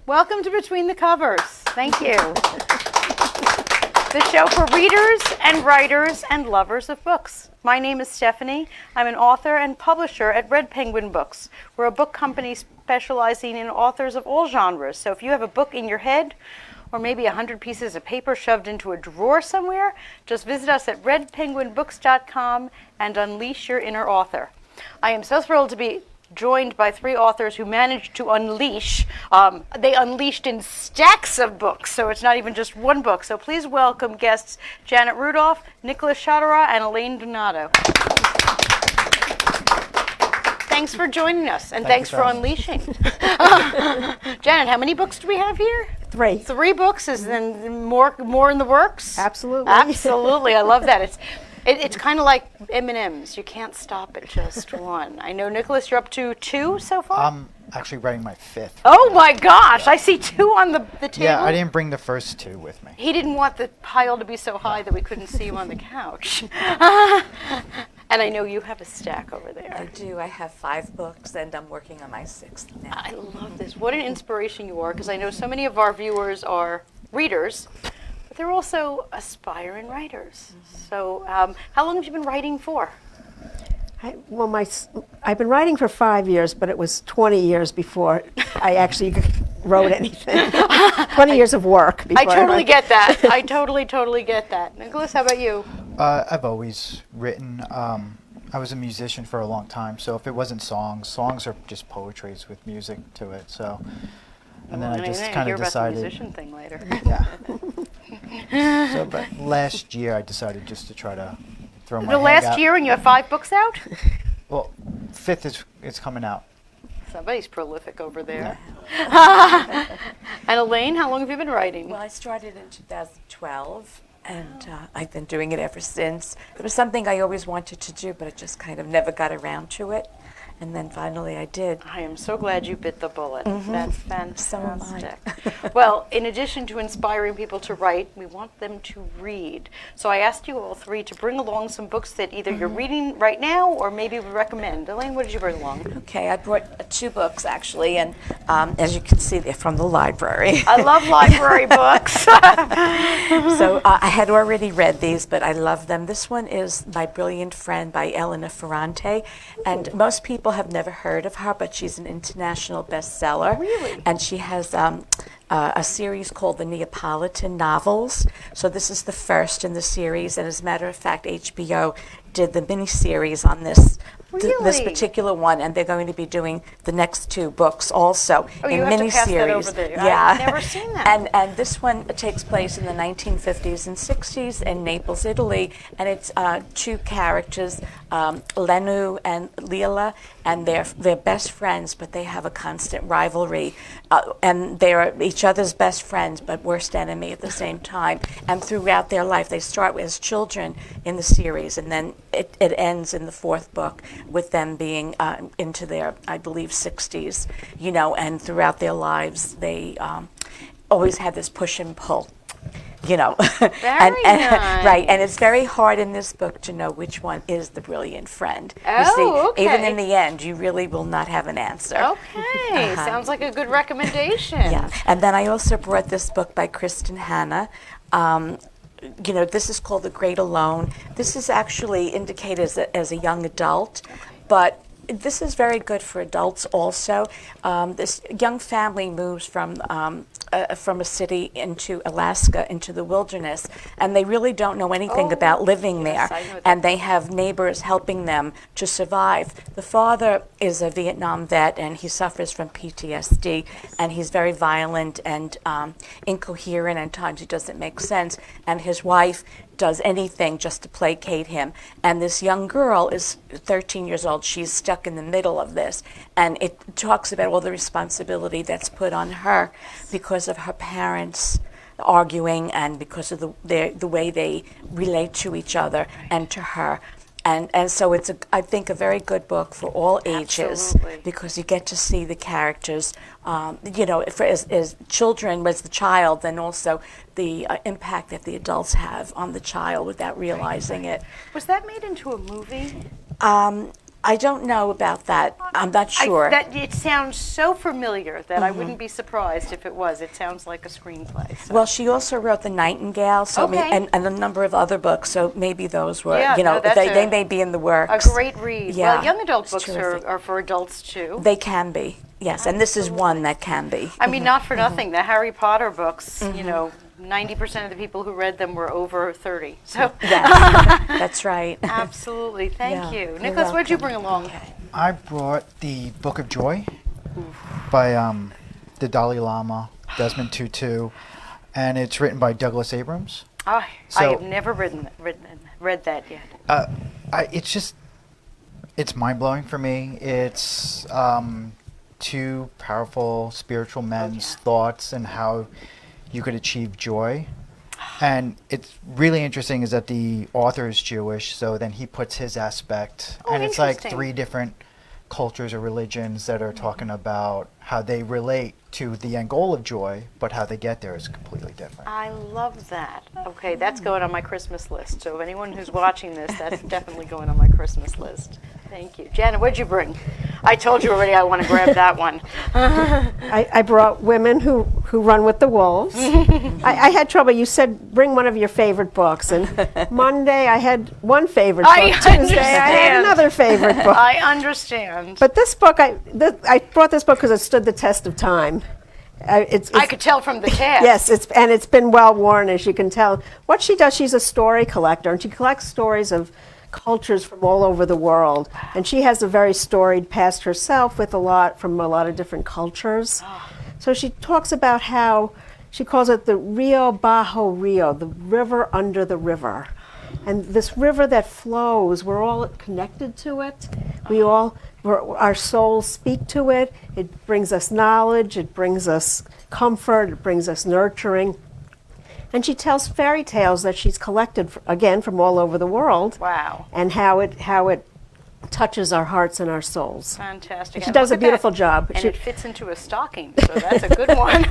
Welcome to Between the Covers. Thank you. The show for readers and writers and lovers of books. My name is Stephanie. I'm an author and publisher at Red Penguin Books. We're a book company specializing in authors of all genres. So if you have a book in your head, or maybe 100 pieces of paper shoved into a drawer somewhere, just visit us at redpenguinbooks.com and unleash your inner author. I am so thrilled to be joined by three authors who managed to unleash. They unleashed in stacks of books, so it's not even just one book. So please welcome guests Janet Rudolph, Nicholas Chatara, and Elaine Donato. Thanks for joining us, and thanks for unleashing. Janet, how many books do we have here? Three. 3 books? Is then more in the works? Absolutely. Absolutely. I love that. It's kind of like M&Ms. You can't stop at just one. I know, Nicholas, you're up to 2 so far? I'm actually writing my 5th. Oh my gosh, I see 2 on the table. Yeah, I didn't bring the first 2 with me. He didn't want the pile to be so high that we couldn't see you on the couch. And I know you have a stack over there. I do. I have 5 books, and I'm working on my 6th now. I love this. What an inspiration you are, because I know so many of our viewers are readers, but they're also aspiring writers. Mm-hmm. So how long have you been writing for? I've been writing for 5 years, but it was 20 years before I actually wrote anything. 20 years of work. I totally get that. I totally get that. Nicholas, how about you? I've always written. I was a musician for a long time, so if it wasn't songs are just poetries with music to it. So, and then I just kind of decided. Hear about the musician thing later. Yeah. So, but last year I decided just to try to throw my. The last year, and you have 5 books out? Well, 5th is coming out. Somebody's prolific over there. Yeah. And Elaine, how long have you been writing? Well, I started in 2012, and I've been doing it ever since. It was something I always wanted to do, but I just kind of never got around to it. And then finally I did. I am so glad you bit the bullet. Mm-hmm. That's fantastic. So well, in addition to inspiring people to write, we want them to read. So I asked you all 3 to bring along some books that either you're reading right now or maybe would recommend. Elaine, what did you bring along? Okay, I brought 2 books actually, and as you can see, they're from the library. I love library books. So I had already read these, but I love them. This one is My Brilliant Friend by Elena Ferrante, and most people have never heard of her, but she's an international bestseller. Really? And she has a series called the Neapolitan Novels. So this is the first in the series, and as a matter of fact, HBO did the miniseries on this. This particular one, and they're going to be doing the next 2 books also in you have to pass that over there. Yeah, I've never seen that. And this one takes place in the 1950s and 60s in Naples, Italy, and it's 2 characters, Lenu and Lila, and they're best friends, but they have a constant rivalry, and they're each other's best friends, but worst enemy at the same time. And throughout their life, they start as children in the series, and then it ends in the 4th book with them being into their, I believe, 60s, and throughout their lives, they always had this push and pull, Very and, nice. Right, and it's very hard in this book to know which one is the brilliant friend. Oh, you see, okay. even in the end, you really will not have an answer. Okay, sounds like a good recommendation. Yeah, and then I also brought this book by Kristen Hanna. This is called The Great Alone. This is actually indicated as a young adult, but this is very good for adults also. This young family moves from a city into Alaska, into the wilderness, and they really don't know anything about living there, and they have neighbors helping them to survive. The father is a Vietnam vet, and he suffers from PTSD, and he's very violent and incoherent, and at times he doesn't make sense, and his wife does anything just to placate him. And this young girl is 13 years old. She's stuck in the middle of this. And it talks about all the responsibility that's put on her because of her parents arguing and because of the way they relate to each other and to her. And so it's, I think, a very good book for all ages. Absolutely. Because you get to see the characters, as children, as the child, and also the impact that the adults have on the child without realizing it. Was that made into a movie? I don't know about that. I'm not sure. It sounds so familiar that I wouldn't be surprised if it was. It sounds like a screenplay. So. Well, she also wrote The Nightingale, so Okay. and a number of other books. So maybe those were, Yeah, you know, no, that's they a- may be in the a works. great read. Yeah, Well, young adult it's books terrific. are for adults too. They can be, yes, and this is one that can be. I mean, not for nothing. The Harry Potter books, you know, 90% of the people who read them were over 30. So, Yes, that's right. absolutely. Thank Yeah, you. you're Nicholas, what did you welcome. bring along? I brought the Book of Joy by the Dalai Lama, Desmond Tutu, and it's written by Douglas Abrams. I So- have never read that yet. It's mind-blowing for me. It's two powerful spiritual men's thoughts and how you could achieve joy. And it's really interesting is that the author is Jewish, so then he puts his aspect, Oh, and it's like interesting. 3 different cultures or religions that are talking about how they relate to the end goal of joy, but how they get there is completely different. I love that. Okay, that's going on my Christmas list. So anyone who's watching this, that's definitely going on my Christmas list. Thank you. Janet, what'd you bring? I told you already I want to grab that one. I brought Women Who Run with the Wolves. I had trouble. You said bring one of your favorite books, and Monday I had one favorite book. I Tuesday I had understand. another favorite book. I understand. But this book, I brought this book because it stood the test of time. I could tell from the tab. Yes, it's been well worn, as you can tell. What she does, she's a story collector, and she collects stories of cultures from all over the world. And she has a very storied past herself with from a lot of different cultures. So she talks about how she calls it the Rio Bajo Rio, the river under the river. And this river that flows, we're all connected to it. Our souls speak to it. It brings us knowledge, it brings us comfort, it brings us nurturing. And she tells fairy tales that she's collected, again, from all over the world. Wow. And how it touches our hearts and our souls. Fantastic. She And does look a at beautiful that. job. And She- it fits into a stocking, so that's a good one.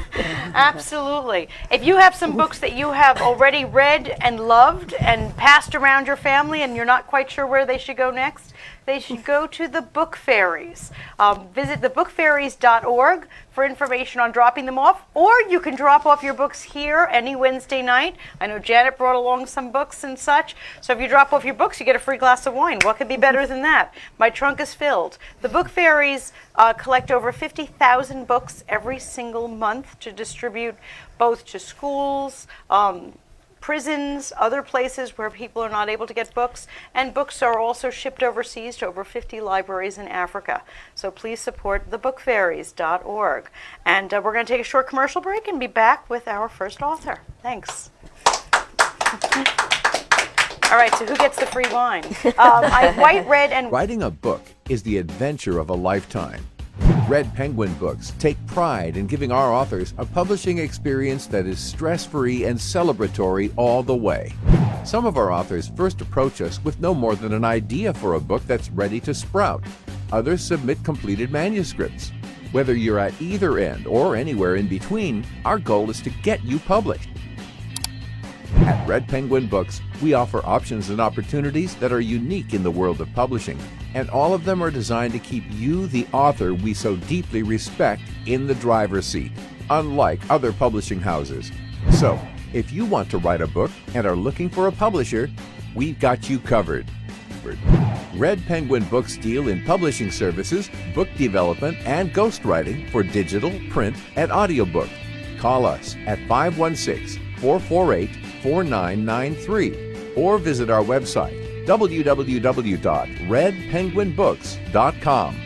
Absolutely. If you have some books that you have already read and loved and passed around your family and you're not quite sure where they should go next, they should go to the Book Fairies. Visit thebookfairies.org for information on dropping them off, or you can drop off your books here any Wednesday night. I know Janet brought along some books and such, so if you drop off your books, you get a free glass of wine. What could be better than that? My trunk is filled. The Book Fairies collect over 50,000 books every single month to distribute both to schools, prisons, other places where people are not able to get books, and books are also shipped overseas to over 50 libraries in Africa. So please support thebookfairies.org. And we're going to take a short commercial break and be back with our first author. Thanks. All right, so who gets the free wine? I white, red, and Writing a book is the adventure of a lifetime. Red Penguin Books take pride in giving our authors a publishing experience that is stress-free and celebratory all the way. Some of our authors first approach us with no more than an idea for a book that's ready to sprout. Others submit completed manuscripts. Whether you're at either end or anywhere in between, our goal is to get you published. At Red Penguin Books, we offer options and opportunities that are unique in the world of publishing, and all of them are designed to keep you, the author we so deeply respect, in the driver's seat, unlike other publishing houses. So, if you want to write a book and are looking for a publisher, we've got you covered. Red Penguin Books deal in publishing services, book development, and ghostwriting for digital, print, and audiobook. Call us at 516-448-4993 or visit our website www.redpenguinbooks.com.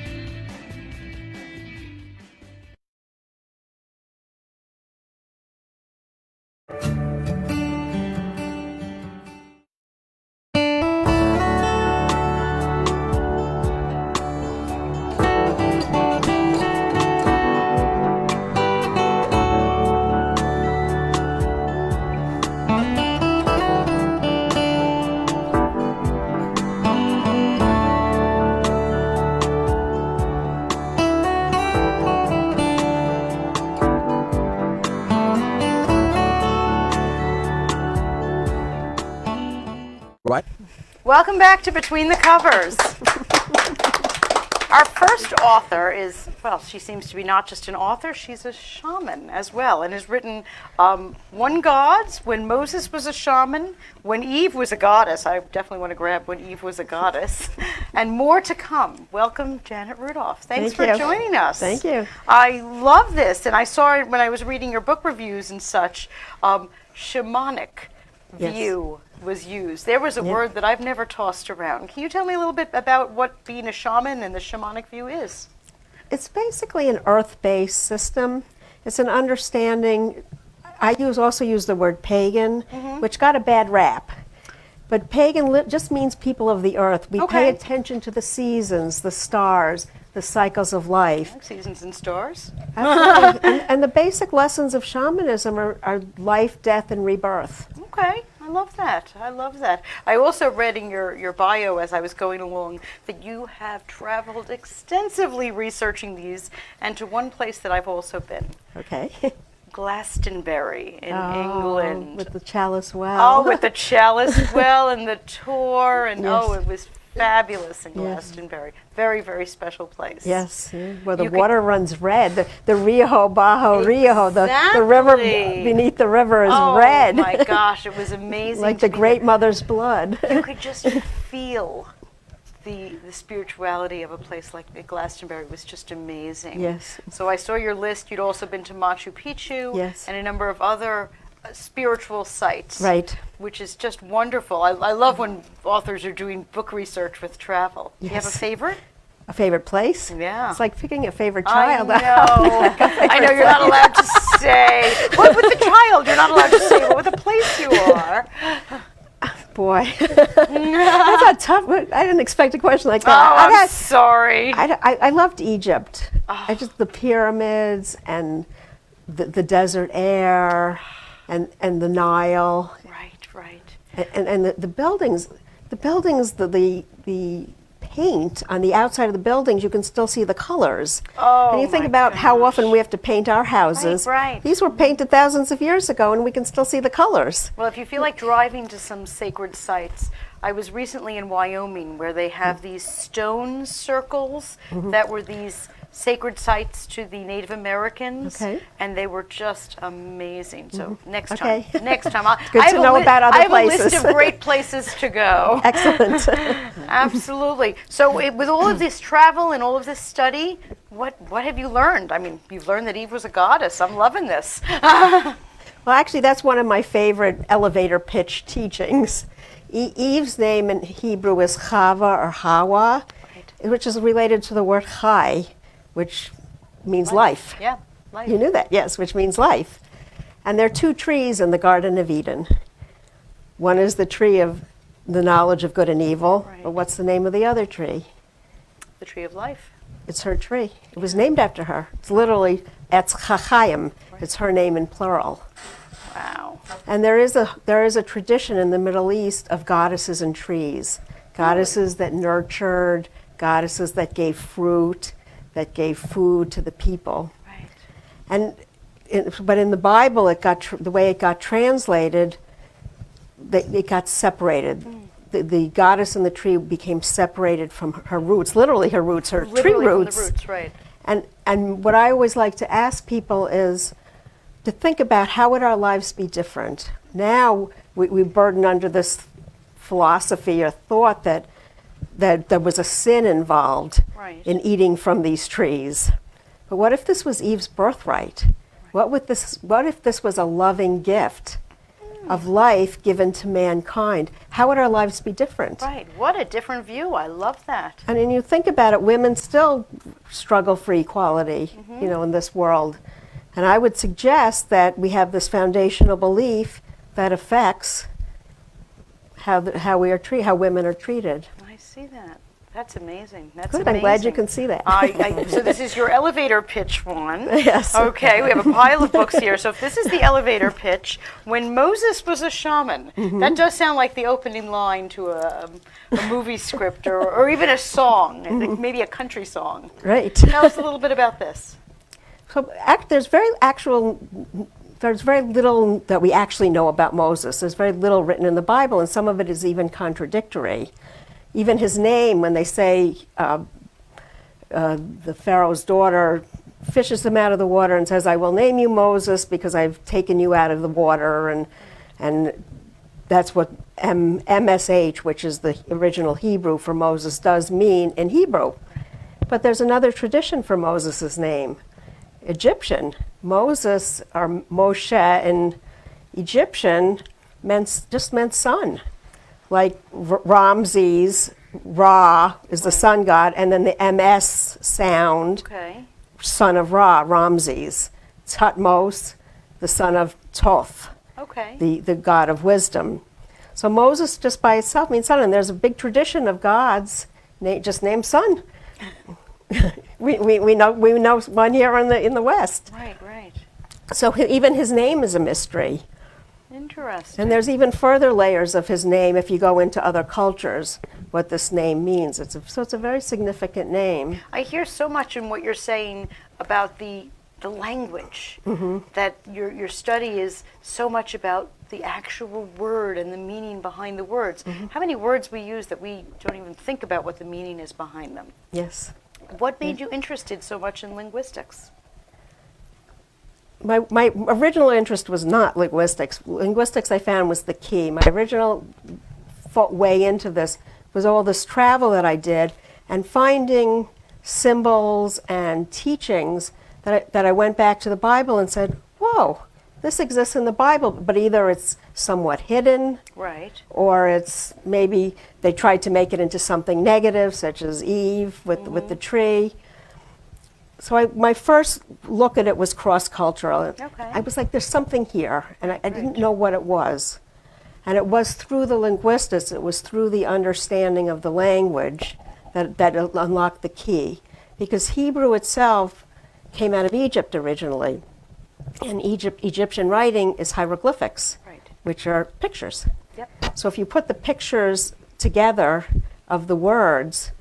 Right? welcome back to Between the Covers. Our first author is, well, she seems to be not just an author, she's a shaman as well, and has written One Gods, When Moses Was a Shaman, When Eve Was a Goddess. I definitely want to grab When Eve Was a Goddess, and more to come. Welcome, Janet Rudolph. Thanks for joining us. Thank you. I love this, and I saw it when I was reading your book reviews and such. Shamanic view was used. There was a word that I've never tossed around. Can you tell me a little bit about what being a shaman and the shamanic view is? It's basically an earth-based system. It's an understanding. I also use the word pagan, which got a bad rap. But pagan just means people of the earth. We pay attention to the seasons, the stars, the cycles of life. Like seasons and stars. Absolutely. and the basic lessons of shamanism are life, death, and rebirth. Okay, I love that. I love that. I also read in your bio as I was going along that you have traveled extensively researching these, and to one place that I've also been. Okay. Glastonbury in England. With the chalice well. Oh, with the chalice well and the tour, and Yes. it was fabulous in Glastonbury. Very, very special place. Yes, where the water runs red. The Rio Bajo Rio, the river beneath the river is red. Oh my gosh, it was amazing. Like the Great Mother's blood. You could just feel the spirituality of a place like Glastonbury was just amazing. Yes. So I saw your list. You'd also been to Machu Picchu and a number of other spiritual sites. Right. Which is just wonderful. I love when authors are doing book research with travel. Do you have a favorite? A favorite place? Yeah. It's like picking a favorite child. I know. I know you're not allowed to say. What with the child? You're not allowed to say what with the place you are. Boy, that's a tough. I didn't expect a question like that. Oh, I'm sorry. I loved Egypt. I just the pyramids and the desert air, and the Nile. Right. And the buildings, the paint on the outside of the buildings, you can still see the colors. Oh, and you think about how often we have to paint our houses. Right. These were painted thousands of years ago, and we can still see the colors. Well, if you feel like driving to some sacred sites, I was recently in Wyoming where they have these stone circles that were these sacred sites to the Native Americans, and they were just amazing. So next time, Good to know about other places. I have a list of great places to go. Excellent. Absolutely. So with all of this travel and all of this study, what have you learned? I mean, you've learned that Eve was a goddess. I'm loving this. Well, actually, that's one of my favorite elevator pitch teachings. Eve's name in Hebrew is Chava or Hawa, which is related to the word Chai, which means life. Yeah, life. You knew that, yes, which means life. And there are two trees in the Garden of Eden. One is the tree of the knowledge of good and evil, but what's the name of the other tree? The tree of life. It's her tree. It was named after her. It's literally Etz Chachayim. It's her name in plural. Wow. And there is a tradition in the Middle East of goddesses and trees. Goddesses that nurtured, goddesses that gave fruit, that gave food to the people. Right. But in the Bible, the way it got translated, it got separated. The goddess and the tree became separated from her roots, literally her roots, her tree roots. From the roots, right. And what I always like to ask people is to think about how would our lives be different. Now we burden under this philosophy or thought that there was a sin involved in eating from these trees. But what if this was Eve's birthright? What if this was a loving gift of life given to mankind? How would our lives be different? Right. What a different view. I love that. And when you think about it, women still struggle for equality, in this world. And I would suggest that we have this foundational belief that affects how women are treated. I see that. That's amazing. That's Good. amazing. I'm glad you can see that. So this is your elevator pitch one. Yes. Okay, we have a pile of books here. So if this is the elevator pitch, when Moses was a shaman, that does sound like the opening line to a movie script or even a song, I think maybe a country song. Right. Tell us a little bit about this. So there's very little that we actually know about Moses. There's very little written in the Bible, and some of it is even contradictory. Even his name, when they say the Pharaoh's daughter fishes him out of the water and says, "I will name you Moses because I've taken you out of the water," and that's what MSH, which is the original Hebrew for Moses, does mean in Hebrew. But there's another tradition for Moses' name, Egyptian. Moses, or Moshe in Egyptian, just meant son. Like Ramses, Ra is the sun god, and then the MS sound, Okay. son of Ra, Ramses. Tutmos, the son of Thoth, Okay. the god of wisdom. So Moses just by itself means son, and there's a big tradition of gods just named son. we know one here in the West. Right, right. So even his name is a mystery. Interesting. And there's even further layers of his name if you go into other cultures, what this name means. So it's a very significant name. I hear so much in what you're saying about the language, that your study is so much about the actual word and the meaning behind the words. How many words we use that we don't even think about what the meaning is behind them? Yes. What made you interested so much in linguistics? My original interest was not linguistics. Linguistics, I found, was the key. My original way into this was all this travel that I did and finding symbols and teachings that I went back to the Bible and said, whoa, this exists in the Bible, but either it's somewhat hidden, Right. or it's maybe they tried to make it into something negative, such as Eve with the tree. So my first look at it was cross-cultural. Okay. I was like, there's something here, and I didn't know what it was. And it was through the linguistics, it was through the understanding of the language that unlocked the key. Because Hebrew itself came out of Egypt originally. And Egyptian writing is hieroglyphics, Right. which are pictures. Yep. So if you put the pictures together of the words,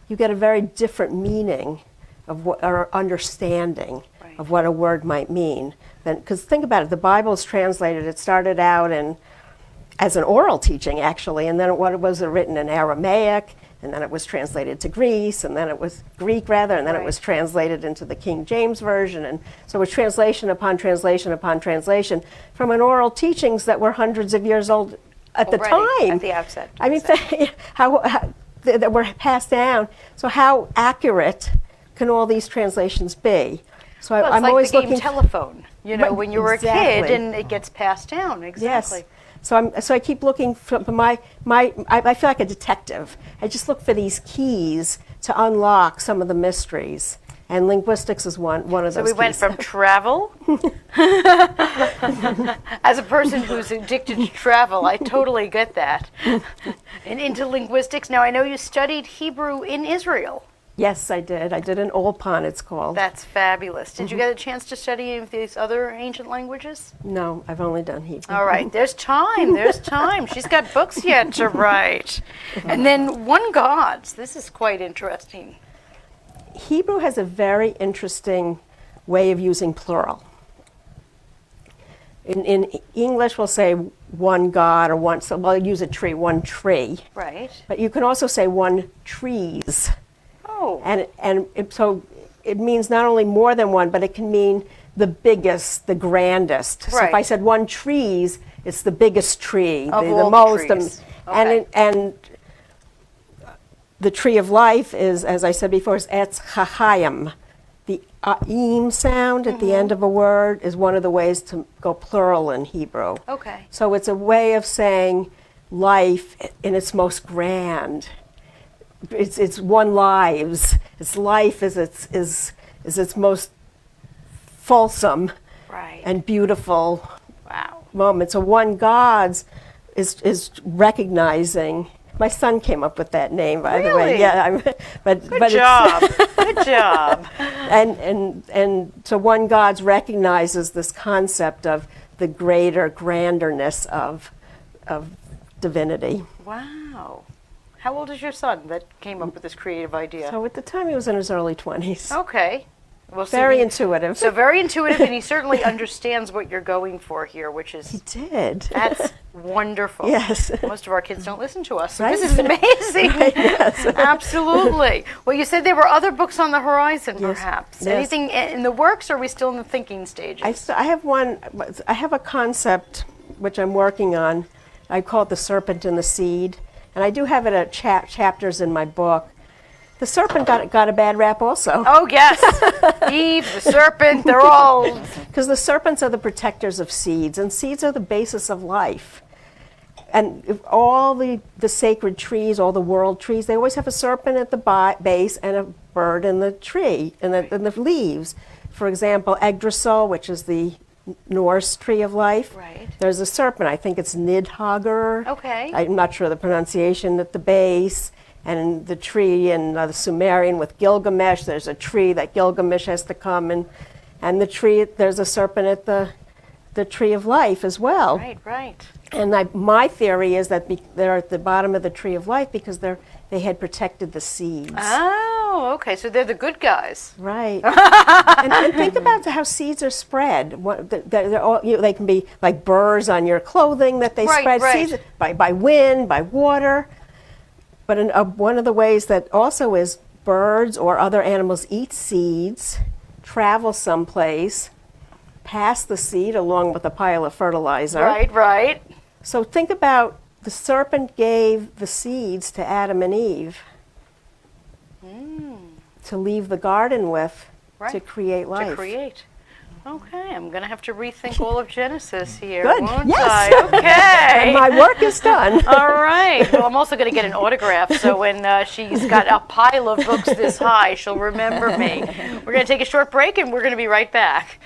you get a very different meaning of what, or understanding Right. of what a word might mean. Because think about it, the Bible is translated, it started out as an oral teaching actually, and then it was written in Aramaic, and then it was translated to Greek, and then it was Right. it was translated into the King James Version, and so it was translation upon translation upon translation from an oral teachings that were hundreds of years old at the Already, time. at the outset, I mean, exactly. that were passed down. So how accurate can all these translations be? So Well, it's I'm like always the game looking. telephone, Right, when you were a kid exactly. and it gets passed down. Exactly. Yes. So I keep looking for I feel like a detective. I just look for these keys to unlock some of the mysteries, and linguistics is one of those. So we went keys. from travel. As a person who's addicted to travel, I totally get that. And into linguistics. Now, I know you studied Hebrew in Israel. Yes, I did. I did an Olpan, it's called. That's fabulous. Did you get a chance to study any of these other ancient languages? No, I've only done Hebrew. All right, there's time. There's time. She's got books yet to write. And then one gods. This is quite interesting. Hebrew has a very interesting way of using plural. In English, we'll say one god or one, so we'll use a tree, one tree. Right. But you can also say one trees. Oh. So it means not only more than one, but it can mean the biggest, the grandest. So if Right. I said one trees, it's the biggest tree, Of the all the most. trees. Okay. And the tree of life is, as I said before, is etz chachayim. The im sound at the end of a word is one of the ways to go plural in Hebrew. Okay. So it's a way of saying life in its most grand. It's one lives. Its life is its most fulsome Right. and beautiful Wow. moment. So one God's is recognizing. My son came up with that name, by the way. Really? Yeah, but Good job. Good job. and so one God's recognizes this concept of the greater granderness of divinity. Wow. How old is your son that came up with this creative idea? So at the time he was in his early 20s. Okay. Well, see, Very intuitive. So very intuitive, and he certainly understands what you're going for here, which He is did. Wonderful. Yes. Most of our kids don't listen to us, so Right. this is amazing. Yes. Absolutely. Well, you said there were other books on the horizon, perhaps. Yes. Anything in the works, or are we still in the thinking stages? I have one. I have a concept which I'm working on. I call it the serpent and the seed, and I do have it at chapters in my book. The serpent got a bad rap also. Oh, yes. Eve, the serpent, they're all... Because the serpents are the protectors of seeds, and seeds are the basis of life. And if all the sacred trees, all the world trees, they always have a serpent at the base and a bird in the tree, in the leaves. For example, Yggdrasil, which is the Norse tree of life. Right. There's a serpent, I think it's Nidhagar. Okay. I'm not sure the pronunciation, at the base. And the tree in the Sumerian with Gilgamesh, there's a tree that Gilgamesh has to come and the tree, there's a serpent at the tree of life as well. Right, right. And my theory is that they're at the bottom of the tree of life because they had protected the seeds. Oh, okay. So they're the good guys. Right. and think about how seeds are spread. They're all, they can be like burrs on your clothing that they Right, spread right. seeds by wind, by water. But one of the ways that also is birds or other animals eat seeds, travel someplace, pass the seed along with a pile of fertilizer. Right, right. So think about the serpent gave the seeds to Adam and Eve to leave the garden with Right. to create life. To create. Okay, I'm going to have to rethink all of Genesis here, Good. won't Yes. I? Okay. And my work is done. All right. Well, I'm also going to get an autograph, so when she's got a pile of books this high, she'll remember me. We're going to take a short break, and we're going to be right back.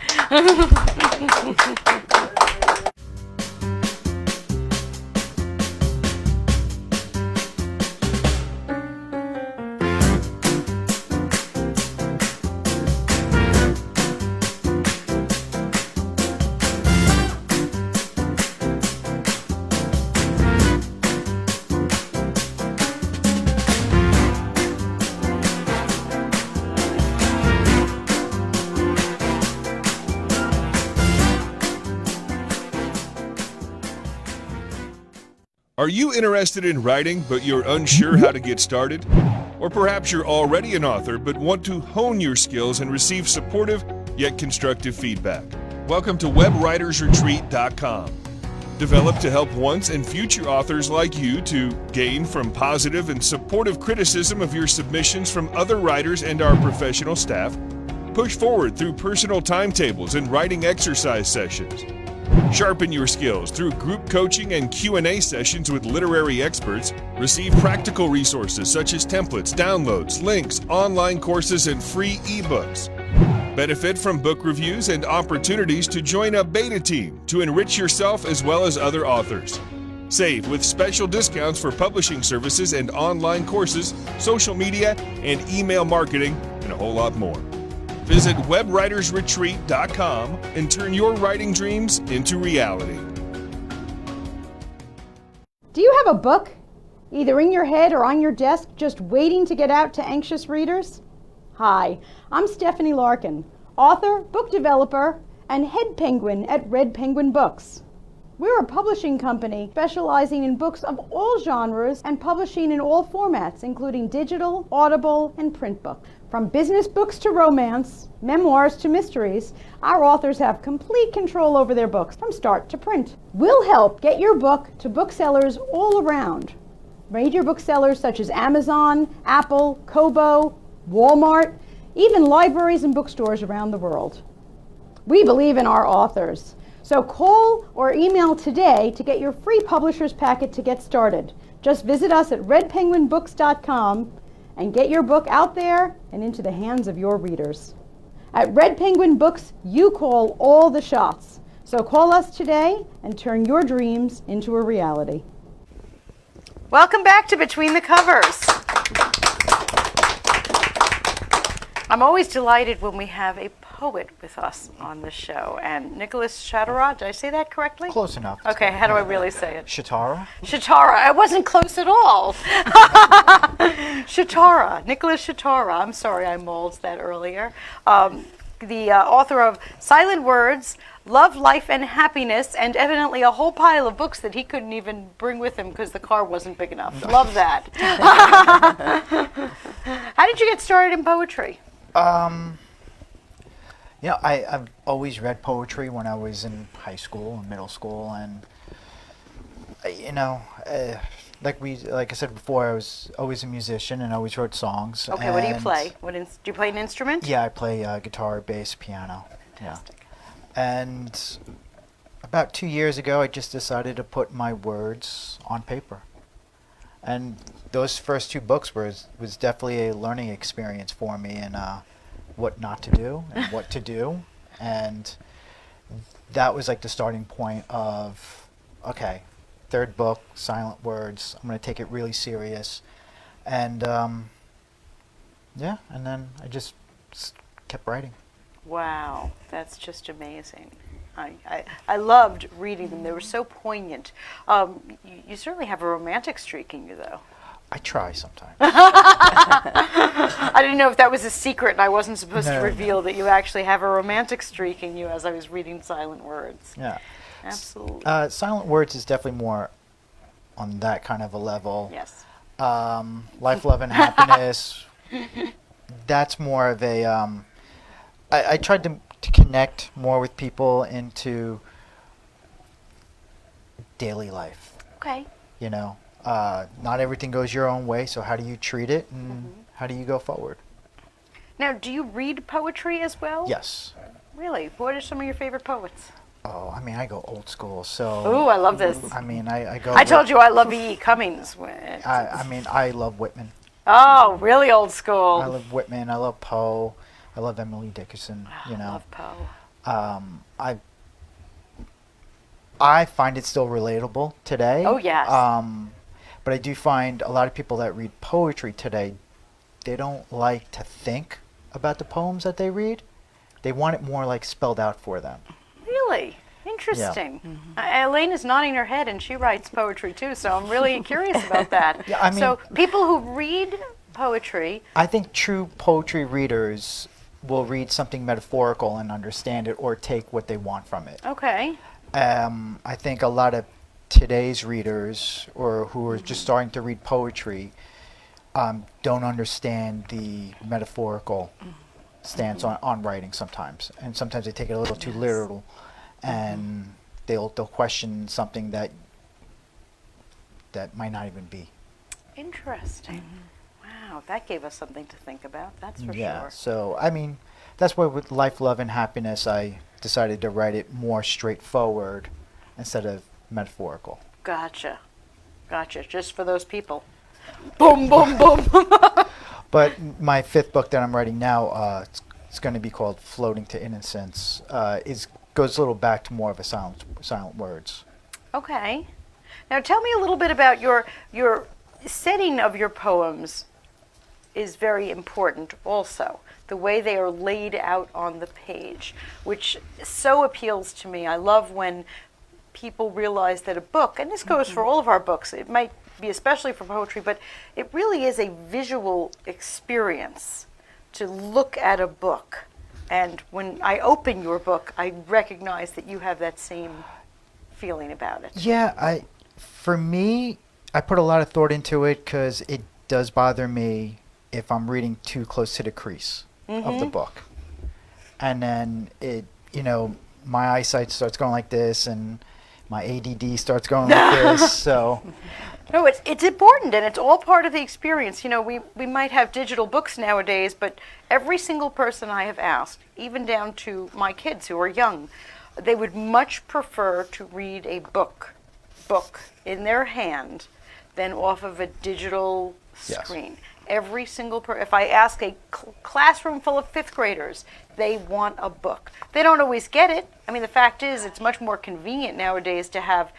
Are you interested in writing, but you're unsure how to get started? Or perhaps you're already an author, but want to hone your skills and receive supportive yet constructive feedback? Welcome to WebWritersRetreat.com. Developed to help once and future authors like you to gain from positive and supportive criticism of your submissions from other writers and our professional staff, push forward through personal timetables and writing exercise sessions. Sharpen your skills through group coaching and Q&A sessions with literary experts. Receive practical resources such as templates, downloads, links, online courses, and free ebooks. Benefit from book reviews and opportunities to join a beta team to enrich yourself as well as other authors. Save with special discounts for publishing services and online courses, social media, and email marketing, and a whole lot more. Visit WebWritersRetreat.com and turn your writing dreams into reality. Do you have a book, either in your head or on your desk, just waiting to get out to anxious readers? Hi, I'm Stephanie Larkin, author, book developer, and head penguin at Red Penguin Books. We're a publishing company specializing in books of all genres and publishing in all formats, including digital, audible, and print books. From business books to romance, memoirs to mysteries, our authors have complete control over their books from start to print. We'll help get your book to booksellers all around. Major booksellers such as Amazon, Apple, Kobo, Walmart, even libraries and bookstores around the world. We believe in our authors. So call or email today to get your free publisher's packet to get started. Just visit us at redpenguinbooks.com and get your book out there and into the hands of your readers. At Red Penguin Books, you call all the shots. So call us today and turn your dreams into a reality. Welcome back to Between the Covers. I'm always delighted when we have a poet with us on the show. And Nicholas Shatara, did I say that correctly? Close enough. Okay, how do I really say it? Shatara? Shatara. I wasn't close at all. Shatara. Nicholas Shatara. I'm sorry I mauled that earlier. The author of Silent Words, Love, Life, and Happiness, and evidently a whole pile of books that he couldn't even bring with him because the car wasn't big enough. Love that. How did you get started in poetry? You know, I've always read poetry when I was in high school and middle school, and you know, like I said before, I was always a musician and always wrote songs. Okay, what do you and play? Do you play an instrument? Yeah, I play guitar, bass, piano. Fantastic. Yeah. And about 2 years ago, I just decided to put my words on paper. And those first 2 books was definitely a learning experience for me, and what not to do and what to do. And that was like the starting point of, okay, 3rd book, Silent Words. I'm going to take it really serious. And yeah, and then I just kept writing. Wow, that's just amazing. I loved reading them. They were so poignant. You certainly have a romantic streak in you, though. I try sometimes. I didn't know if that was a secret and I wasn't supposed to No, reveal that you actually have a romantic streak in you as I was reading Silent Words. Yeah. Absolutely. Silent Words is definitely more on that kind of a level. Yes. Life, Love, and Happiness. That's more of a. I tried to connect more with people into daily life. Okay. You know, not everything goes your own way, so how do you treat it, and how do you go forward? Now, do you read poetry as well? Yes. Really? What are some of your favorite poets? Oh, I mean, I go old school, so. Ooh, I love this. I mean, I go. I told you I love E.E. Cummings. I mean, I love Whitman. Oh, really old school. I love Whitman. I love Poe. I love Emily Dickinson. You know. I love Poe. I find it still relatable today. Oh, yes. But I do find a lot of people that read poetry today, they don't like to think about the poems that they read. They want it more like spelled out for them. Really? Interesting. Elaine is nodding her head, and she writes poetry too, so I'm really curious about that. Yeah, I mean, so people who read poetry... I think true poetry readers will read something metaphorical and understand it or take what they want from it. Okay. I think a lot of today's readers, or who are just starting to read poetry, don't understand the metaphorical stance on writing sometimes, and sometimes they take it a little too literal, and they'll question something that might not even be. Interesting. Wow, that gave us something to think about, that's for Yeah, sure. so I mean, that's why with Life, Love, and Happiness, I decided to write it more straightforward instead of metaphorical. Gotcha. Gotcha. Just for those people. Boom, boom, boom. But my 5th book that I'm writing now, it's going to be called Floating to Innocence. Goes a little back to more of a silent words. Okay. Now tell me a little bit about your setting of your poems is very important also. The way they are laid out on the page, which so appeals to me. I love when people realize that a book, and this goes for all of our books, it might be especially for poetry, but it really is a visual experience to look at a book. And when I open your book, I recognize that you have that same feeling about it. Yeah, for me, I put a lot of thought into it because it does bother me if I'm reading too close to the crease of the book. And then my eyesight starts going like this, and my ADD starts going like this, so... No, it's important, and it's all part of the experience. You know, we might have digital books nowadays, but every single person I have asked, even down to my kids who are young, they would much prefer to read a book in their hand than off of a digital screen. Yes. Every single if I ask a classroom full of 5th graders, they want a book. They don't always get it. I mean, the fact is, it's much more convenient nowadays to have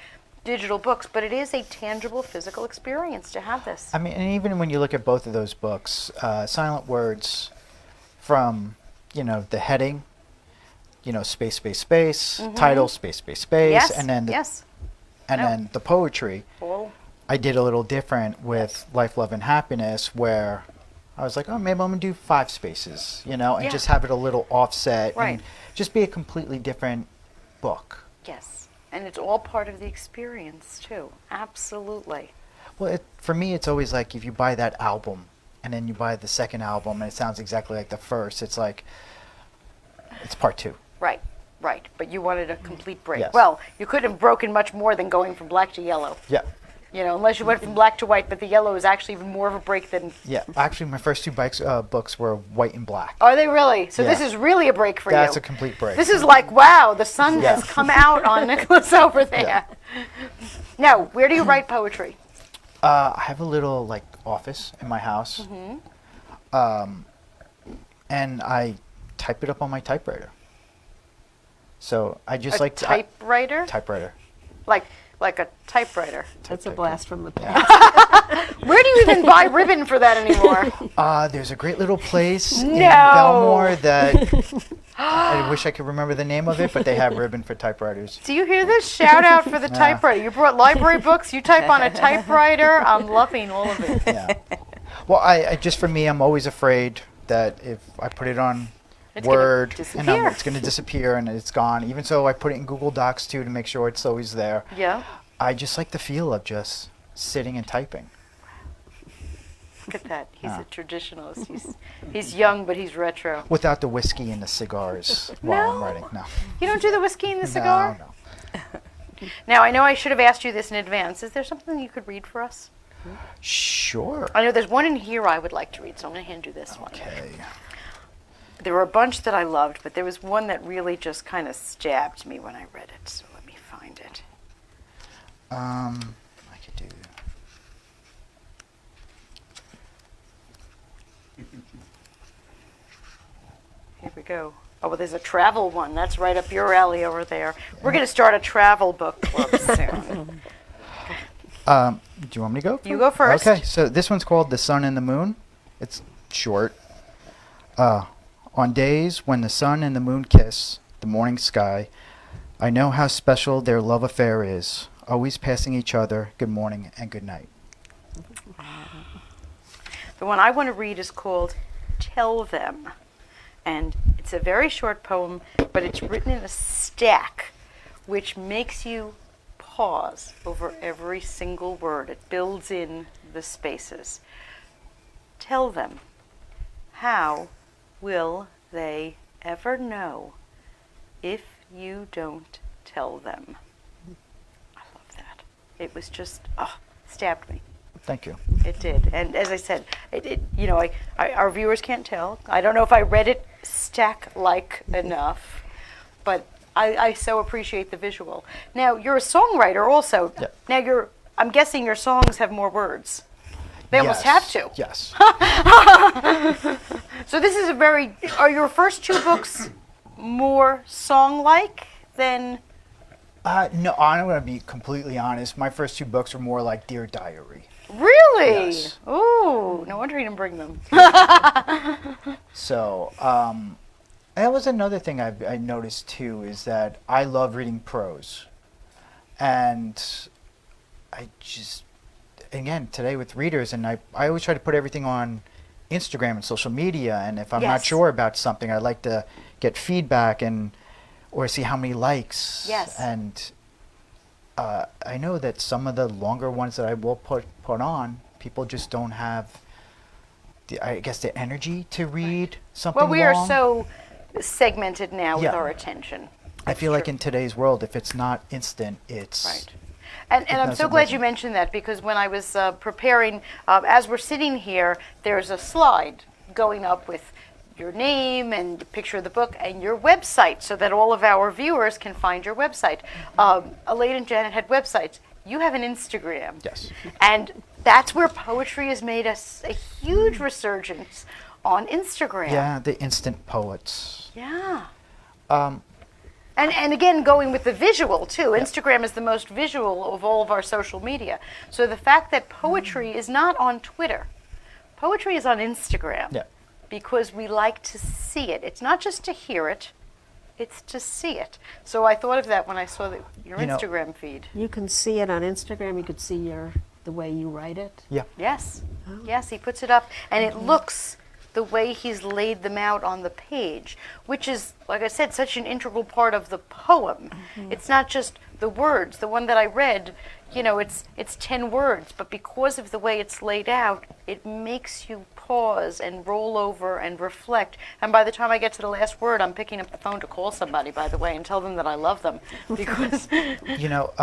digital books, but it is a tangible physical experience to have this. I mean, and even when you look at both of those books, Silent Words, from, the heading, space, space, space, title, space, space, space, yes. and then then the poetry. Cool. I did a little different with Life, Love, and Happiness, where I was like, oh, maybe I'm going to do 5 spaces, and just have it a little offset, and just be a completely different book. Yes. And it's all part of the experience, too. Absolutely. Well, for me, it's always like if you buy that album and then you buy the second album and it sounds exactly like the first, it's like, it's part two. Right, right. But you wanted a complete break. Yes. Well, you could have broken much more than going from black to yellow. Yeah. You know, unless you went from black to white, but the yellow is actually even more of a break than... Yeah. Actually, my first two books were white and black. Are they really? So Yeah. this is really a break for you. That's a complete break. This is like, wow, the sun Yeah. has come out on Nicholas over there. Now, where do you write poetry? I have a little like office in my house, and I type it up on my typewriter. So I just A typewriter? typewriter. Like a typewriter. That's a blast from the past. Where do you even buy ribbon for that anymore? There's a great little place in No. Belmore that I wish I could remember the name of it, but they have ribbon for typewriters. Do you hear this? Shout out for the typewriter. You brought library books, you type on a typewriter. I'm loving all of it. Yeah. Well, I just for me, I'm always afraid that if I put it on It's gonna Word, disappear. it's going to disappear and it's gone. Even so, I put it in Google Docs too to make sure it's always there. Yeah. I just like the feel of just sitting and typing. Look at that. He's a traditionalist. He's young, but he's retro. Without the whiskey and the cigars while I'm writing. No. You don't do the whiskey and the cigar? No. Now, I know I should have asked you this in advance. Is there something you could read for us? Sure. I know there's one in here I would like to read, so I'm going to hand you this one. Okay. There were a bunch that I loved, but there was one that really just kind of stabbed me when I read it, so let me find it. I could do. Here we go. Oh, well, there's a travel one. That's right up your alley over there. We're going to start a travel book club soon. Do you want me to go? You go first. Okay, so this one's called The Sun and the Moon. It's short. On days when the sun and the moon kiss the morning sky, I know how special their love affair is, always passing each other good morning and good night. The one I want to read is called Tell Them. And it's a very short poem, but it's written in a stack, which makes you pause over every single word. It builds in the spaces. Tell them. How will they ever know if you don't tell them? I love that. It was just, stabbed me. Thank you. It did. And as I said, our viewers can't tell. I don't know if I read it stack-like enough, but I so appreciate the visual. Now, you're a songwriter also. Yep. Now, I'm guessing your songs have more words. They almost have to. Yes. So this is are your first two books more song-like than... No, I'm going to be completely honest. My first two books are more like Dear Diary. Really? Yes. Ooh, no wonder you didn't bring them. So, that was another thing I noticed too, is that I love reading prose. And I just, again, today with readers, and I always try to put everything on Instagram and social media, and if I'm not Yes. sure about something, I like to get feedback or see how many likes. Yes. And I know that some of the longer ones that I will put on, people just don't have the energy to read something Well, we are long. so segmented now with Yeah. our attention. I feel like in today's world, if it's not instant, it's Right. And I'm so doesn't glad you resonate. mentioned that, because when I was preparing, as we're sitting here, there's a slide going up with your name and a picture of the book and your website, so that all of our viewers can find your website. Elaine and Janet had websites. You have an Instagram. Yes. And that's where poetry has made us a huge resurgence on Instagram. Yeah, the instant poets. Yeah. And again, going with the visual too. Instagram is the most visual of all of our social media. So the fact that poetry is not on Twitter, poetry is on Instagram. Yeah. Because we like to see it. It's not just to hear it, it's to see it. So I thought of that when I saw your You know- Instagram feed. You can see it on Instagram. You could see the way you write it. Yeah. Yes. Yes, he puts it up and it looks the way he's laid them out on the page, which is, like I said, such an integral part of the poem. It's not just the words. The one that I read, you know, it's 10 words, but because of the way it's laid out, it makes you pause and roll over and reflect. And by the time I get to the last word, I'm picking up the phone to call somebody, by the way, and tell them that I love them. Because You know,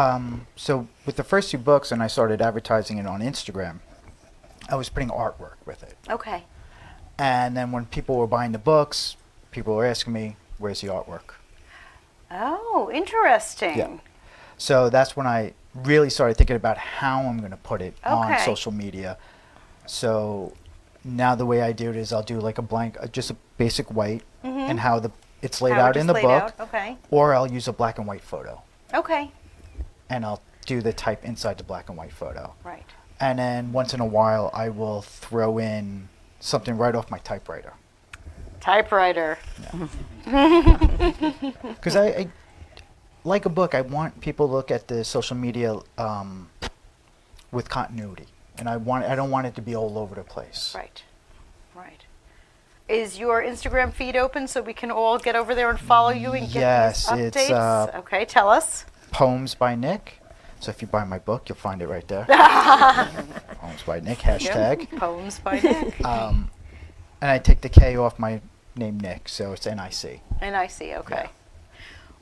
so with the first 2 books, and I started advertising it on Instagram, I was putting artwork with it. okay. And then when people were buying the books, people were asking me, where's the artwork? Oh, interesting. Yeah. So that's when I really started thinking about how I'm going to put it on Okay. social media. So now the way I do it is I'll do like a blank, just a basic white, and how it's laid How out it in is the laid book, out, okay. or I'll use a black and white photo, Okay. and I'll do the type inside the black and white photo. Right. And then once in a while, I will throw in something right off my typewriter. Typewriter. Because I like a book, I want people to look at the social media with continuity. And I don't want it to be all over the place. Right. Right. Is your Instagram feed open so we can all get over there and follow you and get Yes, these it's, updates? Okay, tell us. Poems by Nick. So if you buy my book, you'll find it right there. Poems by Nick, hashtag. Poems by Nick. And I take the K off my name Nick, so it's N-I-C. And I see, okay. Yeah.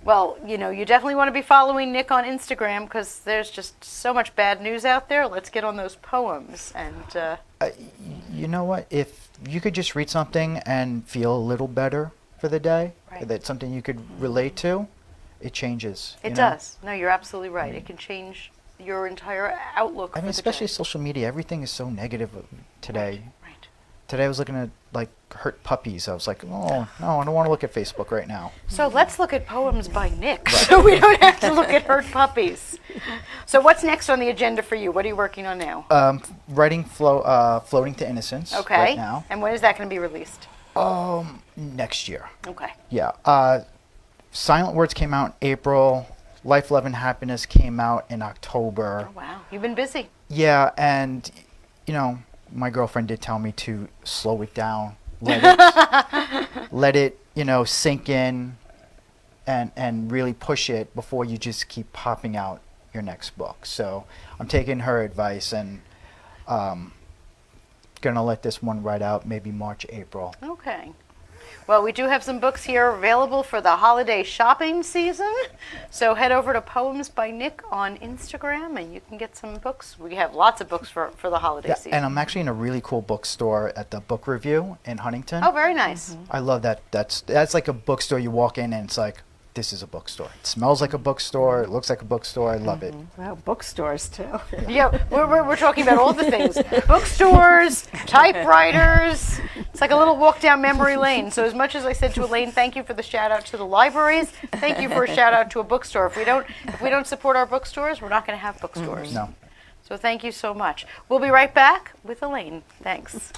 Well, you know, you definitely want to be following Nick on Instagram because there's just so much bad news out there. Let's get on those poems. And You know what? If you could just read something and feel a little better for the day, Right. that's something you could relate to, it changes. it you know? does. No, you're absolutely right. It can change your entire outlook I for mean, the especially day. social media. Everything is so negative today. Right. Today I was looking at like hurt puppies. I was like, oh no, I don't want to look at Facebook right now. So let's look at poems by Nick so we don't have to look at hurt puppies. So what's next on the agenda for you? What are you working on now? Writing Floating to Innocence Okay. right now. And when is that going to be released? Next year. Okay. Yeah. Silent Words came out in April. Life, Love, and Happiness came out in October. Oh, wow. You've been busy. Yeah, and you know, my girlfriend did tell me to slow it down, let it, you know, sink in, and really push it before you just keep popping out your next book. So I'm taking her advice and gonna let this one write out maybe March, April. Okay. Well, we do have some books here available for the holiday shopping season. So head over to Poems by Nick on Instagram and you can get some books. We have lots of books for the holiday Yeah, season. and I'm actually in a really cool bookstore at the Book Review in Huntington. Oh, very nice. I love that. That's like a bookstore. You walk in and it's like, this is a bookstore. It smells like a bookstore. It looks like a bookstore. I love it. Wow, bookstores too. Yeah, we're talking about all the things. Bookstores, typewriters. It's like a little walk down memory lane. So as much as I said to Elaine, thank you for the shout out to the libraries, thank you for a shout out to a bookstore. If we don't support our bookstores, we're not going to have bookstores. No. So thank you so much. We'll be right back with Elaine. Thanks.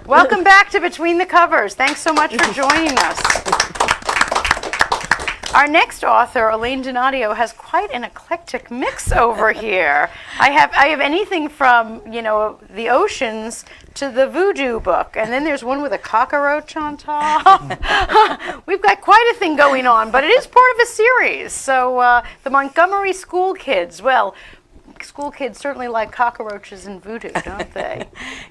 Welcome back to Between the Covers. Thanks so much for joining us. Our next author, Elaine Donadio, has quite an eclectic mix over here. I have anything from, you know, the oceans to the voodoo book, and then there's one with a cockroach on top. We've got quite a thing going on, but it is part of a series. So the Montgomery School Kids, well, school kids certainly like cockroaches and voodoo, don't they?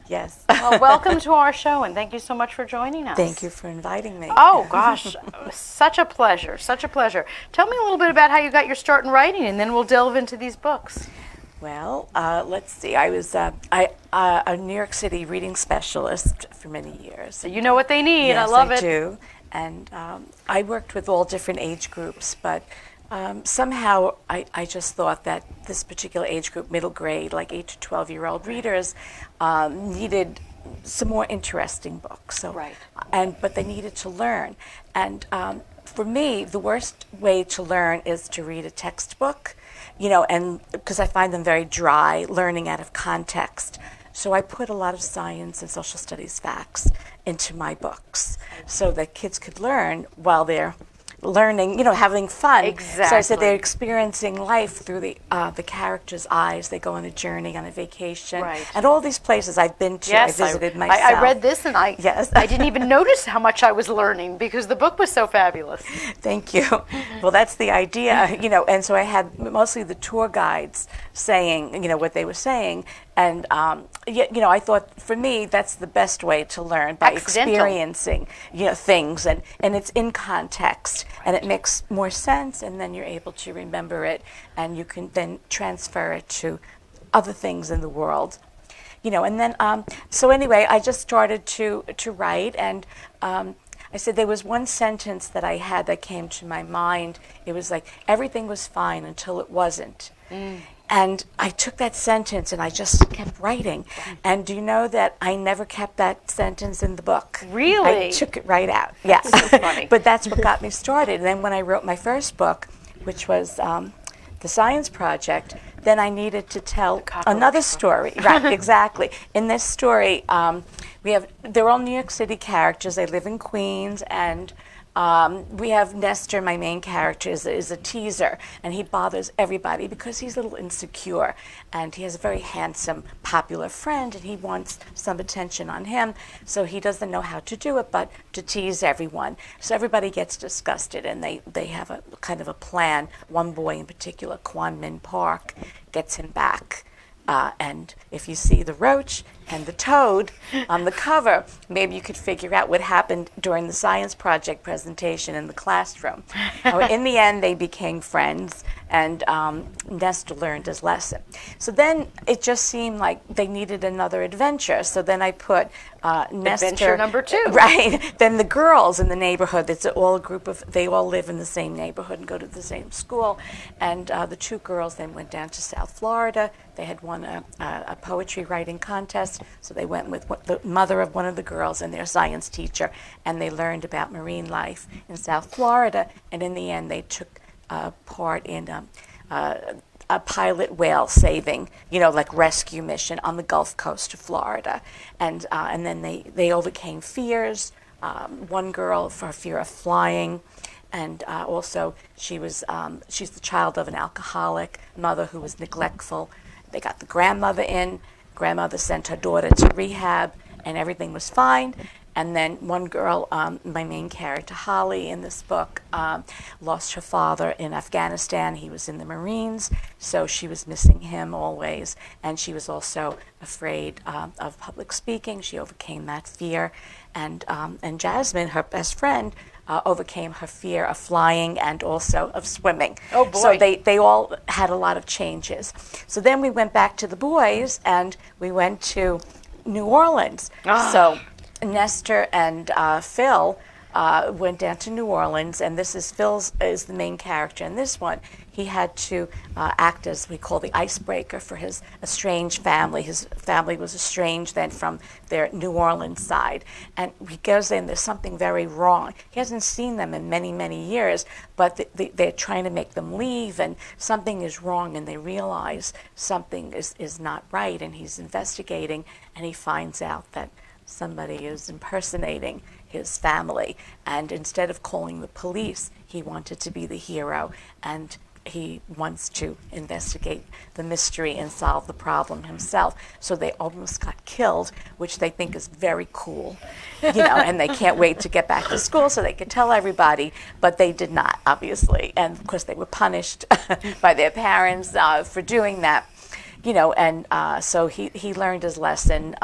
Yes. Well, welcome to our show, and thank you so much for joining us. Thank you for inviting me. Oh, gosh, such a pleasure, such a pleasure. Tell me a little bit about how you got your start in writing, and then we'll delve into these books. Well, let's see. I was a New York City reading specialist for many years. So you know what they need. Yes, I love it. I do. And I worked with all different age groups, but somehow I just thought that this particular age group, middle grade, like 8 to 12-year-old readers, needed some more interesting books. So, Right. But they needed to learn. And for me, the worst way to learn is to read a textbook, and because I find them very dry, learning out of context. So I put a lot of science and social studies facts into my books so that kids could learn while they're learning, having fun. Exactly. So I said they're experiencing life through the characters' eyes. They go on a journey, on a vacation. Right. And all these places I've been to, Yes, I visited myself. I read this, and Yes. I didn't even notice how much I was learning because the book was so fabulous. Thank you. Well, that's the idea, and so I had mostly the tour guides saying, what they were saying. And, I thought for me, that's the best way to learn, by Accidental. experiencing, things. And it's in context, and it makes more sense, and then you're able to remember it, and you can then transfer it to other things in the world. And then, so anyway, I just started to write, and I said there was one sentence that I had that came to my mind. It was like, everything was fine until it wasn't. And I took that sentence and I just kept writing. And do you know that I never kept that sentence in the book? Really? I took it right out. Yes. So funny. But that's what got me started. And then when I wrote my first book, which was The Science Project, then I needed to tell another story. Right, exactly. In this story, they're all New York City characters. They live in Queens, and we have Nestor, my main character, is a teaser, and he bothers everybody because he's a little insecure, and he has a very handsome, popular friend, and he wants some attention on him, so he doesn't know how to do it but to tease everyone. So everybody gets disgusted, and they have a kind of a plan. One boy in particular, Kwan Min Park, gets him back. And if you see the roach and the toad on the cover, maybe you could figure out what happened during the science project presentation in the classroom. In the end, they became friends, and Nestor learned his lesson. So then it just seemed like they needed another adventure. So then I put Nestor. Adventure number 2. Right. Then the girls in the neighborhood, it's all a group of, they all live in the same neighborhood and go to the same school. And the 2 girls then went down to South Florida. They had won a poetry writing contest, so they went with the mother of one of the girls and their science teacher, and they learned about marine life in South Florida. And in the end, they took part in a pilot whale saving, like rescue mission on the Gulf Coast of Florida. And then they overcame fears. One girl for fear of flying. And also, she's the child of an alcoholic mother who was neglectful. They got the grandmother in. Grandmother sent her daughter to rehab, and everything was fine. And then one girl, my main character, Holly, in this book, lost her father in Afghanistan. He was in the Marines, so she was missing him always. And she was also afraid of public speaking. She overcame that fear. And Jasmine, her best friend, overcame her fear of flying and also of swimming. Oh, boy. So they all had a lot of changes. So then we went back to the boys, and we went to New Orleans. So Nestor and Phil went down to New Orleans, and Phil's is the main character in this one. He had to act as we call the icebreaker for his estranged family. His family was estranged then from their New Orleans side. And he goes in, there's something very wrong. He hasn't seen them in many, many years, but they're trying to make them leave, and something is wrong, and they realize something is not right, and he's investigating, and he finds out that somebody is impersonating his family, and instead of calling the police, he wanted to be the hero, and he wants to investigate the mystery and solve the problem himself. So they almost got killed, which they think is very cool, and they can't wait to get back to school so they could tell everybody, but they did not, obviously, and of course they were punished by their parents for doing that. you know, and so he learned his lesson.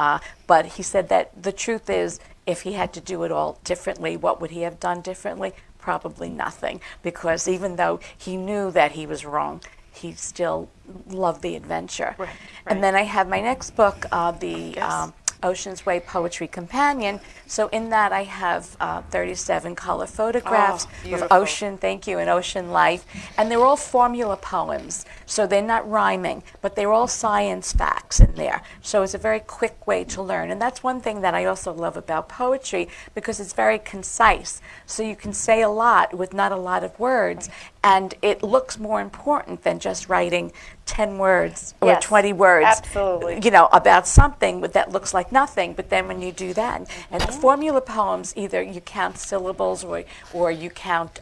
But he said that the truth is, if he had to do it all differently, what would he have done differently? Probably nothing, because even though he knew that he was wrong, he still loved the adventure. Right. And then I have my next book, the Ocean's Way Poetry Companion. So in that I have 37 color photographs of beautiful. ocean, thank you, and ocean life. And they're all formula poems. So they're not rhyming, but they're all science facts in there. So it's a very quick way to learn. And that's one thing that I also love about poetry, because it's very concise. So you can say a lot with not a lot of words. And it looks more important than just writing 10 words or Yes, 20 words, absolutely. you know, about something that looks like nothing. But then when you do that, and the formula poems, either you count syllables or you count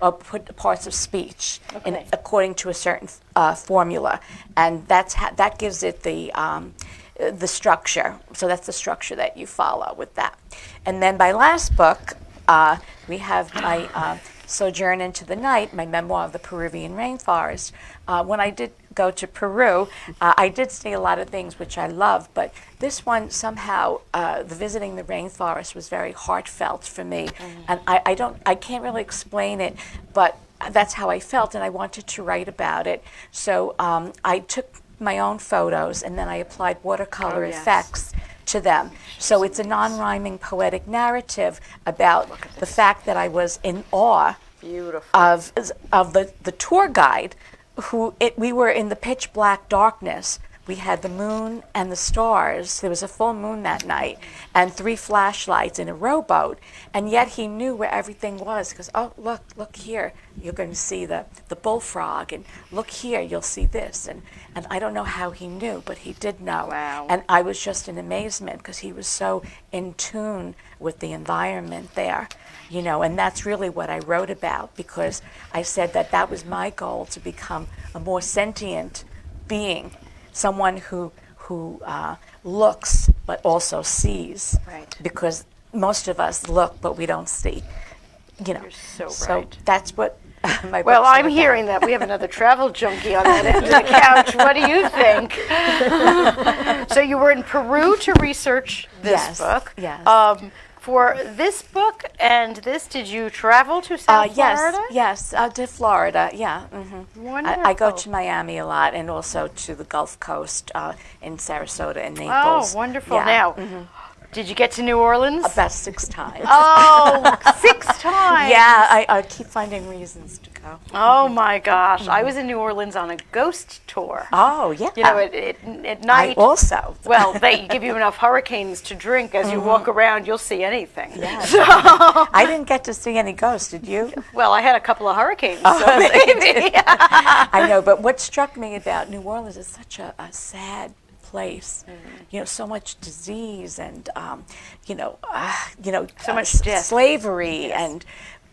or put parts of speech in, according to a certain formula, and that gives it the structure. So that's the structure that you follow with that. And then my last book, we have my Sojourn into the Night, my memoir of the Peruvian rainforest. When I did go to Peru, I did see a lot of things which I love, but this one somehow, the visiting the rainforest was very heartfelt for me, and I can't really explain it, but that's how I felt, and I wanted to write about it. So I took my own photos, and then I applied watercolor effects to them. So it's a non-rhyming poetic narrative about the fact that I was in awe of the tour guide, we were in the pitch black darkness. We had the moon and the stars. There was a full moon that night, and 3 flashlights in a rowboat. And yet he knew where everything was. He goes, oh, look here. You're going to see the bullfrog. And look here, you'll see this. And I don't know how he knew, but he did know. Wow. And I was just in amazement because he was so in tune with the environment there. You know, and that's really what I wrote about, because I said that was my goal, to become a more sentient being. Someone who looks but also sees, Right. because most of us look but we don't see. You know, You're so right. that's what my Well, books are I'm about. hearing that we have another travel junkie on that end of the couch. What do you think? So you were in Peru to research this Yes, book. yes. For this book and this, did you travel to South Florida? Yes, to Florida, yeah. Wonderful. I go to Miami a lot, and also to the Gulf Coast in Sarasota and Oh, Naples. wonderful. Yeah. Now, did you get to New Orleans? About 6 times. Oh, 6 times. Yeah, I keep finding reasons to go. Oh my gosh. I was in New Orleans on a ghost tour. Oh, yeah. You know, at I night. also. Well, they give you enough hurricanes to drink. As you walk around, you'll see anything. Yeah. So, I didn't get to see any ghosts, did you? well, I had a couple of hurricanes, so maybe. I know, but what struck me about New Orleans is such a sad place. You know, so much disease and So much death. slavery and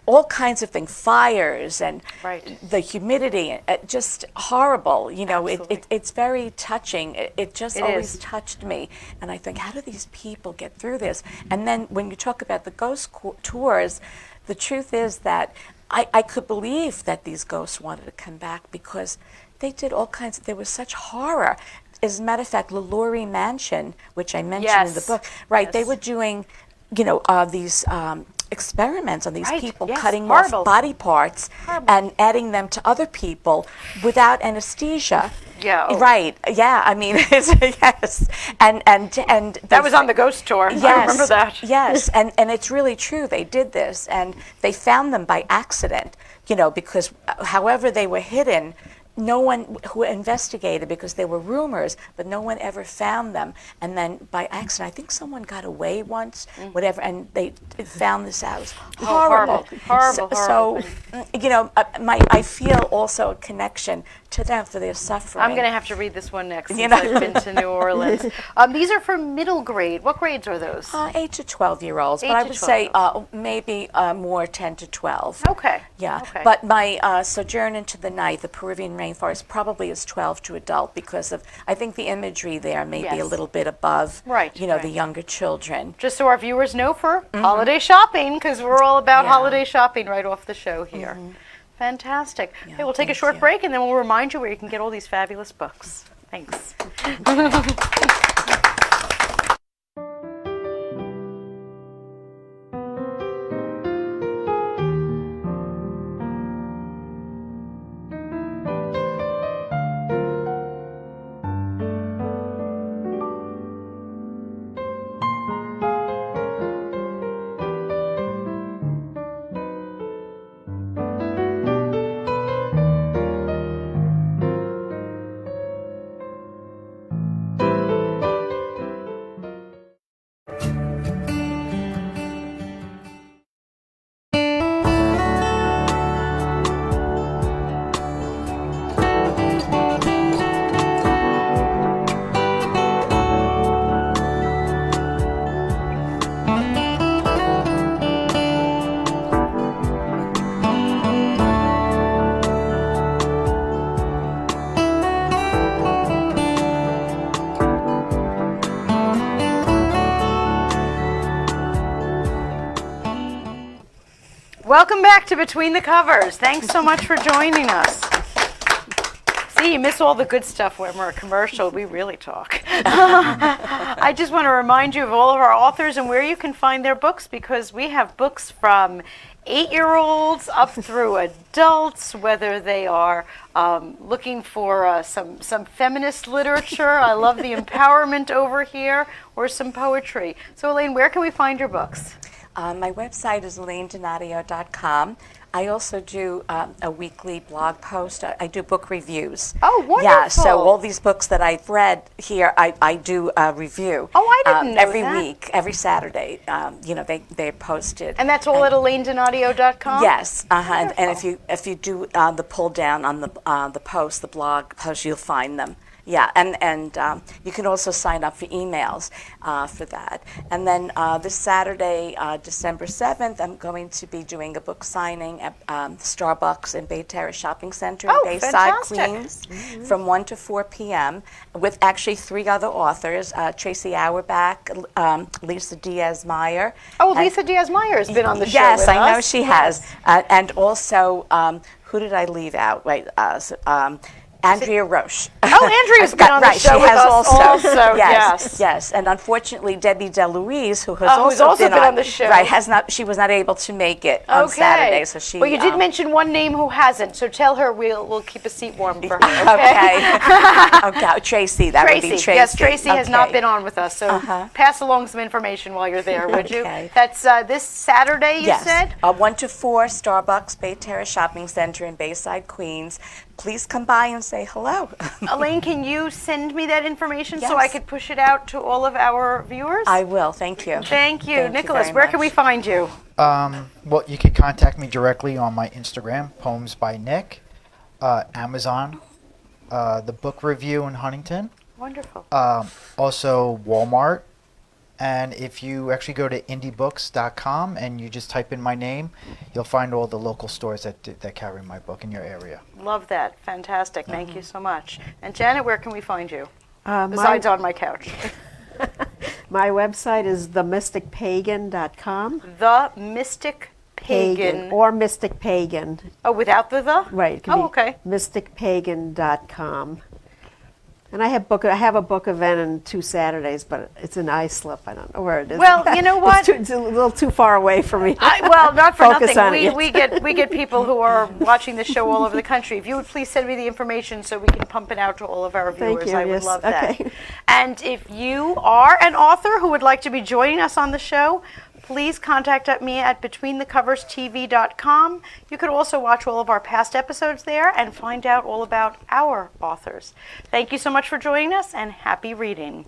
all kinds of things, fires and Right. the humidity, just horrible. You know, Absolutely. it's very touching. It just It always is. touched me, and I think, how do these people get through this? And then when you talk about the ghost tours, the truth is that I could believe that these ghosts wanted to come back, because they did all kinds there was such horror. As a matter of fact, LaLaurie Mansion, which I mentioned in the Yes. book, right, they Yes. were doing, these experiments on these Right, people, yes, cutting horrible. off body parts and adding them to other people without anesthesia. Yeah, oh. Right. Yeah. I mean, yes. And That was on the ghost tour. Yes, I remember that. Yes, and it's really true. They did this, and they found them by accident, because however they were hidden, no one who investigated, because there were rumors, but no one ever found them. And then by accident, I think someone got away once, whatever, and they found this out. It was horrible. horrible, So, I feel also a connection to them for their suffering. I'm going to have to read this one next, since You know. I've been to New Orleans. These are for middle grade. What grades are those? 8 to 12-year-olds, 8 but I to would say 12. maybe more 10 to 12. Okay. Yeah, Okay. but my Sojourn into the Night, the Peruvian rainforest, probably is 12 to adult, because of, I think the imagery there may be a Yes. little bit above, Right, the right. younger children. Just so our viewers know, for holiday shopping, because we're all about Yeah. holiday shopping right off the show here. Fantastic. Okay, we'll take a thank short you. break, and then we'll remind you where you can get all these fabulous books. Thanks. Welcome back to Between the Covers. Thanks so much for joining us. See, you miss all the good stuff when we're a commercial. We really talk. I just want to remind you of all of our authors and where you can find their books, because we have books from 8-year-olds up through adults, whether they are looking for some feminist literature. I love the empowerment over here, or some poetry. So, Elaine, where can we find your books? My website is elainedonadio.com. I also do a weekly blog post. I do book reviews. Oh, wonderful. Yeah, so all these books that I've read here, I do a review. Oh, I didn't know every that. week, every Saturday. They're posted. And that's all at elainedonadio.com? Yes, and if you do the pull down on the post, the blog post, you'll find them. Yeah, and you can also sign up for emails for that. And then this Saturday, December 7th, I'm going to be doing a book signing at Starbucks in Bay Terrace Shopping Center in Bayside, fantastic. Queens, from 1 to 4 p.m. with actually 3 other authors, Tracy Auerbach, Lisa Diaz-Meyer. Oh, Lisa Diaz-Meyer has been on the show Yes, with I know us. she has. And also, who did I leave out? Wait, Andrea Roche. Oh, Andrea's been on the show she with has us also, yes. Yes. And unfortunately, Debbie DeLuise, who has who's also been on the show. Right, she was not able to make it on Saturday, so she. Well, you did mention one name who hasn't, so tell her we'll keep a seat warm for her. Okay, Tracy. That would be Tracy. Yes, Tracy has not been on with us, so pass along some information while you're there, would you? Okay. That's this Saturday, you said? 1 to 4, Starbucks, Bay Terrace Shopping Center in Bayside, Queens. Please come by and say hello. Elaine, can you send me that information so Yes. I could push it out to all of our viewers? I will. Thank you. Thank you. Thank you Nicholas, very where can we much. find you? Well, you can contact me directly on my Instagram, Poems by Nick, Amazon, the book review in Huntington, Wonderful. also Walmart. And if you actually go to indiebooks.com and you just type in my name, you'll find all the local stores that carry my book in your area. Love that. Fantastic. Thank you so much. And Janet, where can we find you? My- Besides on my couch. My website is themysticpagan.com. The Mystic Pagan. Or Mystic Pagan. Oh, without the? Right. It can Oh, be okay. mysticpagan.com. And I have a book event on 2 Saturdays, but it's an iSlip. I don't know where it is. Well, you know what? It's a little too far away for me. Well, not for Focus nothing. on it, We yes. get people who are watching the show all over the country. If you would please send me the information so we can pump it out to all of our viewers, Thank you, I would yes, love that. okay. And if you are an author who would like to be joining us on the show, please contact me at betweenthecoverstv.com. You could also watch all of our past episodes there and find out all about our authors. Thank you so much for joining us, and happy reading.